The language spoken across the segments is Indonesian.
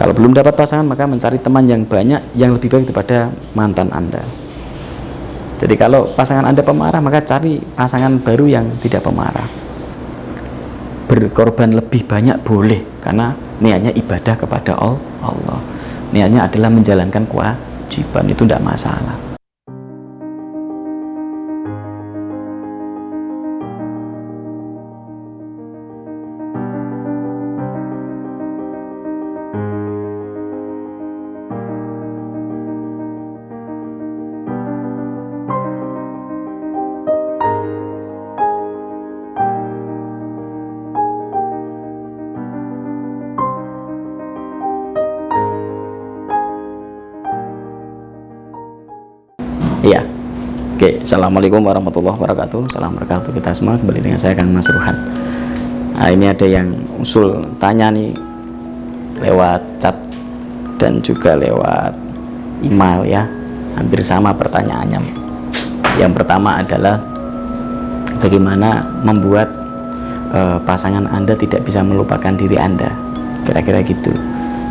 Kalau belum dapat pasangan, maka mencari teman yang banyak yang lebih baik daripada mantan Anda. Jadi kalau pasangan Anda pemarah, maka cari pasangan baru yang tidak pemarah. Berkorban lebih banyak boleh, karena niatnya ibadah kepada Allah. Niatnya adalah menjalankan kewajiban, itu tidak masalah. Iya. Oke, assalamualaikum warahmatullahi wabarakatuh. Salam berkah kita semua. Kembali dengan saya Kang Mas Ruhan. Nah, ini ada yang usul tanya nih lewat chat dan juga lewat email ya. Hampir sama pertanyaannya. Yang pertama adalah bagaimana membuat pasangan Anda tidak bisa melupakan diri Anda. Kira-kira gitu.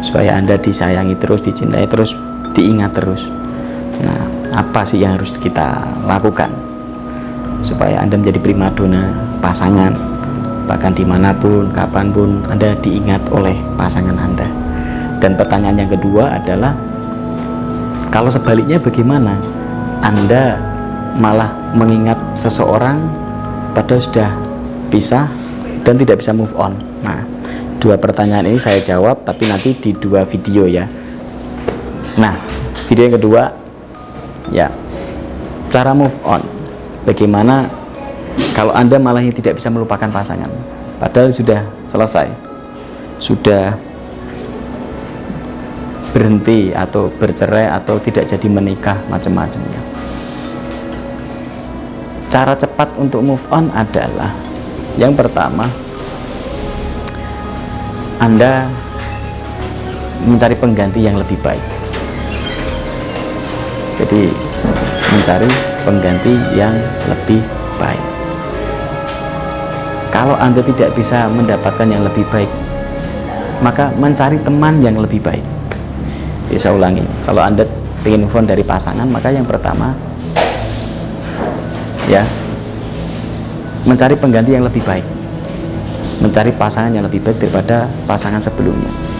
Supaya Anda disayangi terus, dicintai terus, diingat terus. Nah, apa sih yang harus kita lakukan supaya Anda menjadi primadona pasangan, bahkan dimanapun, kapanpun Anda diingat oleh pasangan Anda? Dan pertanyaan yang kedua adalah, kalau sebaliknya bagaimana Anda malah mengingat seseorang padahal sudah pisah dan tidak bisa move on? Nah, dua pertanyaan ini saya jawab, tapi nanti di dua video ya. Nah, video yang kedua ya, cara move on. Bagaimana kalau Anda malah tidak bisa melupakan pasangan padahal sudah selesai, sudah berhenti atau bercerai atau tidak jadi menikah, macam-macamnya. Cara cepat untuk move on adalah, yang pertama, Anda mencari pengganti yang lebih baik. Jadi mencari pengganti yang lebih baik. Kalau Anda tidak bisa mendapatkan yang lebih baik, maka mencari teman yang lebih baik. Saya ulangi, kalau Anda ingin move on dari pasangan, maka yang pertama ya, mencari pengganti yang lebih baik. Mencari pasangan yang lebih baik daripada pasangan sebelumnya.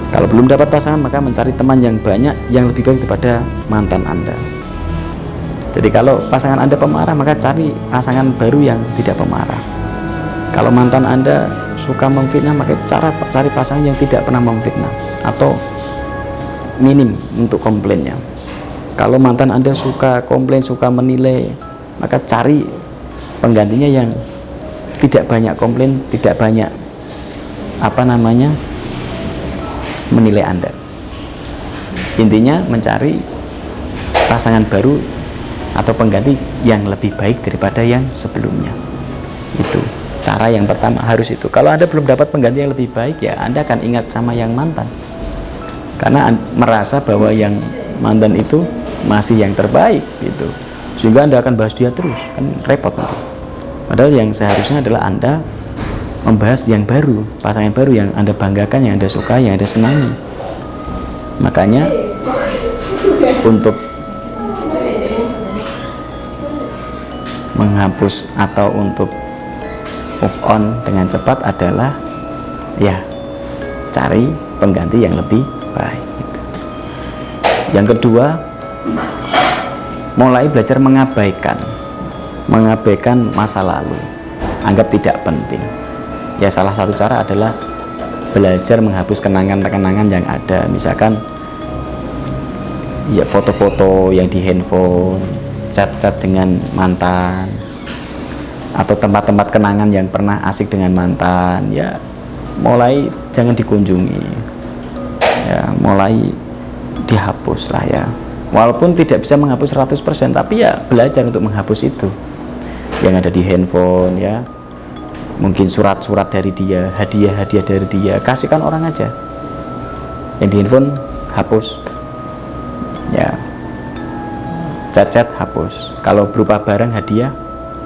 Kalau belum dapat pasangan, maka mencari teman yang banyak yang lebih baik daripada mantan Anda. Jadi kalau pasangan Anda pemarah, maka cari pasangan baru yang tidak pemarah. Kalau mantan Anda suka memfitnah, maka cari pasangan yang tidak pernah memfitnah atau minim untuk komplainnya. Kalau mantan Anda suka komplain, suka menilai, maka cari penggantinya yang tidak banyak komplain, tidak banyak menilai Anda. Intinya mencari pasangan baru atau pengganti yang lebih baik daripada yang sebelumnya. Itu cara yang pertama, harus itu. Kalau Anda belum dapat pengganti yang lebih baik, ya Anda akan ingat sama yang mantan, karena merasa bahwa yang mantan itu masih yang terbaik gitu, sehingga Anda akan bahas dia terus, kan repot nanti. Padahal yang seharusnya adalah Anda membahas yang baru, pasangan baru yang Anda banggakan, yang Anda suka, yang Anda senangi. Makanya untuk menghapus atau untuk move on dengan cepat adalah ya, cari pengganti yang lebih baik gitu. Yang kedua, mulai belajar mengabaikan masa lalu, anggap tidak penting. Ya, salah satu cara adalah belajar menghapus kenangan-kenangan yang ada. Misalkan ya, foto-foto yang di handphone, chat-chat dengan mantan, atau tempat-tempat kenangan yang pernah asik dengan mantan, ya mulai jangan dikunjungi, ya mulai dihapus lah ya. Walaupun tidak bisa menghapus 100%, tapi ya belajar untuk menghapus itu yang ada di handphone ya. Mungkin surat-surat dari dia, hadiah-hadiah dari dia, kasihkan orang aja. Yang di handphone hapus ya, chat-chat hapus. Kalau berupa barang hadiah,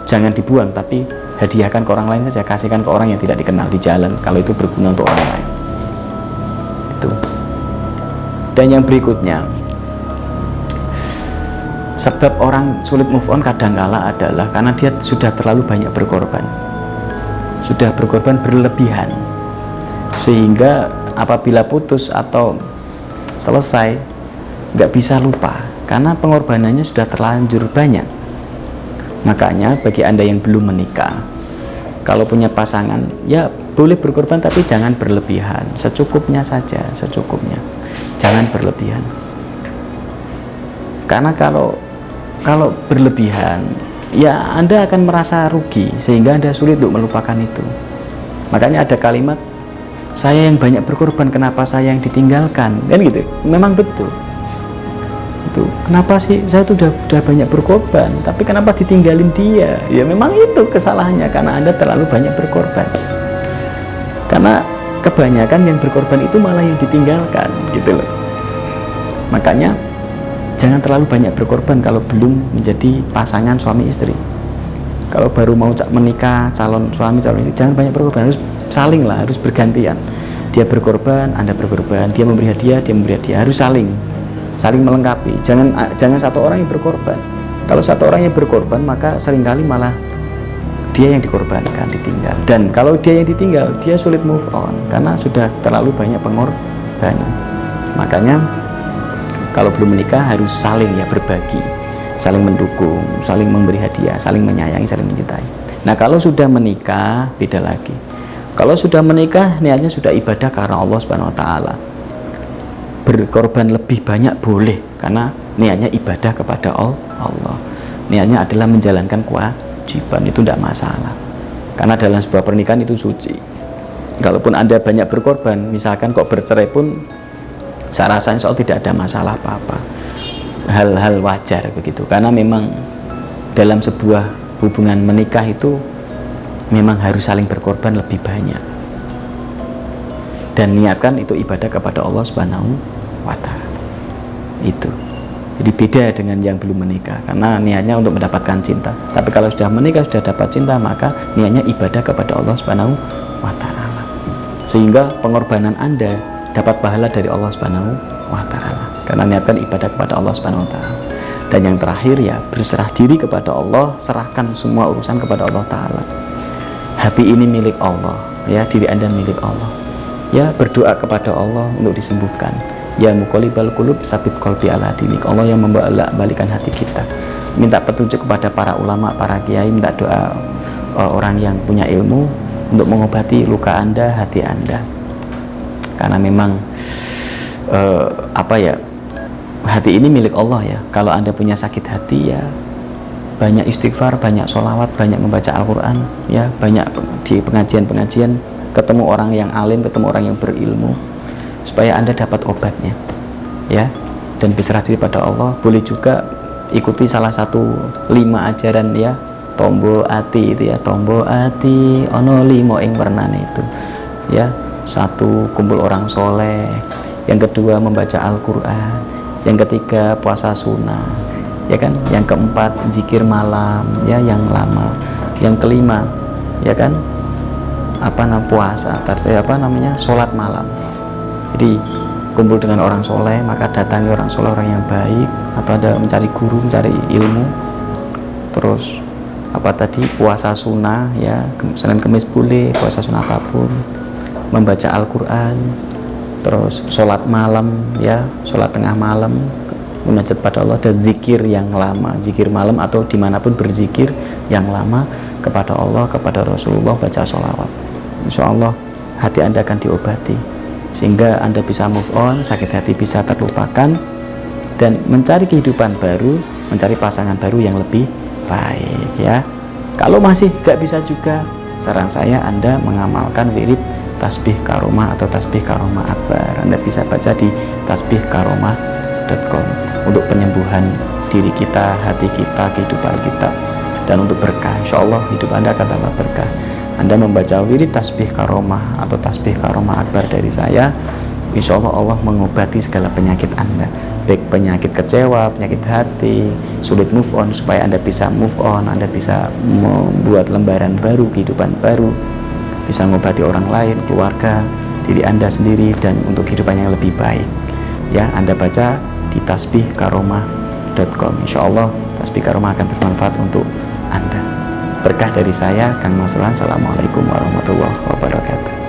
jangan dibuang, tapi hadiahkan ke orang lain saja, kasihkan ke orang yang tidak dikenal di jalan kalau itu berguna untuk orang lain. Dan yang berikutnya, sebab orang sulit move on kadangkala adalah karena dia sudah terlalu banyak berkorban, sudah berkorban berlebihan, sehingga apabila putus atau selesai nggak bisa lupa karena pengorbanannya sudah terlanjur banyak. Makanya bagi Anda yang belum menikah, kalau punya pasangan ya boleh berkorban, tapi jangan berlebihan, secukupnya saja, secukupnya, jangan berlebihan. Karena kalau berlebihan ya Anda akan merasa rugi, sehingga Anda sulit untuk melupakan itu. Makanya ada kalimat, saya yang banyak berkorban, kenapa saya yang ditinggalkan, kan gitu. Memang betul itu, kenapa sih saya tuh udah banyak berkorban tapi kenapa ditinggalin dia? Ya memang itu kesalahannya, karena Anda terlalu banyak berkorban. Karena kebanyakan yang berkorban itu malah yang ditinggalkan gitu loh. Makanya jangan terlalu banyak berkorban kalau belum menjadi pasangan suami istri. Kalau baru mau menikah, calon suami calon istri, jangan banyak berkorban, harus saling lah, harus bergantian. Dia berkorban, Anda berkorban, dia memberi hadiah, dia memberi hadiah, harus saling melengkapi. Jangan satu orang yang berkorban. Kalau satu orang yang berkorban, maka seringkali malah dia yang dikorbankan, ditinggal. Dan kalau dia yang ditinggal, dia sulit move on karena sudah terlalu banyak pengorbanan. Makanya kalau belum menikah harus saling ya, berbagi, saling mendukung, saling memberi hadiah, saling menyayangi, saling mencintai. Nah kalau sudah menikah beda lagi. Kalau sudah menikah niatnya sudah ibadah karena Allah Subhanahu wa taala. Berkorban lebih banyak boleh karena niatnya ibadah kepada Allah. Niatnya adalah menjalankan kewajiban, itu tidak masalah. Karena dalam sebuah pernikahan itu suci. Kalaupun Anda banyak berkorban, misalkan kok bercerai pun saya rasa insya Allah tidak ada masalah apa-apa. Hal-hal wajar begitu. Karena memang dalam sebuah hubungan menikah itu memang harus saling berkorban lebih banyak. Dan niatkan itu ibadah kepada Allah Subhanahu wa ta'ala. Itu. Jadi beda dengan yang belum menikah, karena niatnya untuk mendapatkan cinta. Tapi kalau sudah menikah, sudah dapat cinta, maka niatnya ibadah kepada Allah Subhanahu wa ta'ala. Sehingga pengorbanan Anda dapat pahala dari Allah Subhanahu wa ta'ala. Karena niatkan ibadah kepada Allah Subhanahu wa ta'ala. Dan yang terakhir ya, berserah diri kepada Allah, serahkan semua urusan kepada Allah ta'ala. Hati ini milik Allah, ya, diri Anda milik Allah. Ya, berdoa kepada Allah untuk disembuhkan. Ya muqallibal qulub sabit qalbi ala dinik. Allah yang membolak-balikan hati kita. Minta petunjuk kepada para ulama, para kiai, minta doa orang yang punya ilmu untuk mengobati luka Anda, hati Anda. Karena memang hati ini milik Allah ya. Kalau Anda punya sakit hati ya banyak istighfar, banyak sholawat, banyak membaca Al-Quran, ya banyak di pengajian-pengajian, ketemu orang yang alim, ketemu orang yang berilmu, supaya Anda dapat obatnya, ya. Dan berserah diri pada Allah. Boleh juga ikuti salah satu 5 ajaran ya, tombo ati itu ya, tombo ati ono 5 ing pernane itu, ya. 1, kumpul orang soleh. Yang kedua, membaca Al-Quran. Yang ketiga, puasa sunnah, ya kan. Yang keempat, zikir malam, ya, yang lama. Yang kelima, ya kan, puasa, sholat malam. Jadi kumpul dengan orang soleh, maka datangi orang soleh, orang yang baik, atau ada mencari guru, mencari ilmu. Terus puasa sunnah ya, Senin Kemis boleh, puasa sunnah apapun, membaca Al-Quran, terus sholat malam ya, sholat tengah malam, munajat pada Allah, dan zikir yang lama, zikir malam atau dimanapun berzikir yang lama kepada Allah, kepada Rasulullah, baca sholawat. Insya Allah hati Anda akan diobati, sehingga Anda bisa move on, sakit hati bisa terlupakan, dan mencari kehidupan baru, mencari pasangan baru yang lebih baik ya. Kalau masih gak bisa juga, saran saya Anda mengamalkan wirid tasbih karomah atau tasbih karomah akbar. Anda bisa baca di tasbihkaromah.com untuk penyembuhan diri kita, hati kita, kehidupan kita, dan untuk berkah. Insya Allah hidup Anda akan tambah berkah. Anda membaca wirid tasbih karomah atau tasbih karomah akbar dari saya, insya Allah Allah mengobati segala penyakit Anda, baik penyakit kecewa, penyakit hati, sulit move on, supaya Anda bisa move on, Anda bisa membuat lembaran baru, kehidupan baru, bisa mengobati orang lain, keluarga, diri Anda sendiri, dan untuk kehidupan yang lebih baik. ya, Anda baca di tasbihkaromah.com. Insya Allah tasbih karomah akan bermanfaat untuk Anda. Berkah dari saya, Kang Masruhan. Assalamualaikum warahmatullahi wabarakatuh.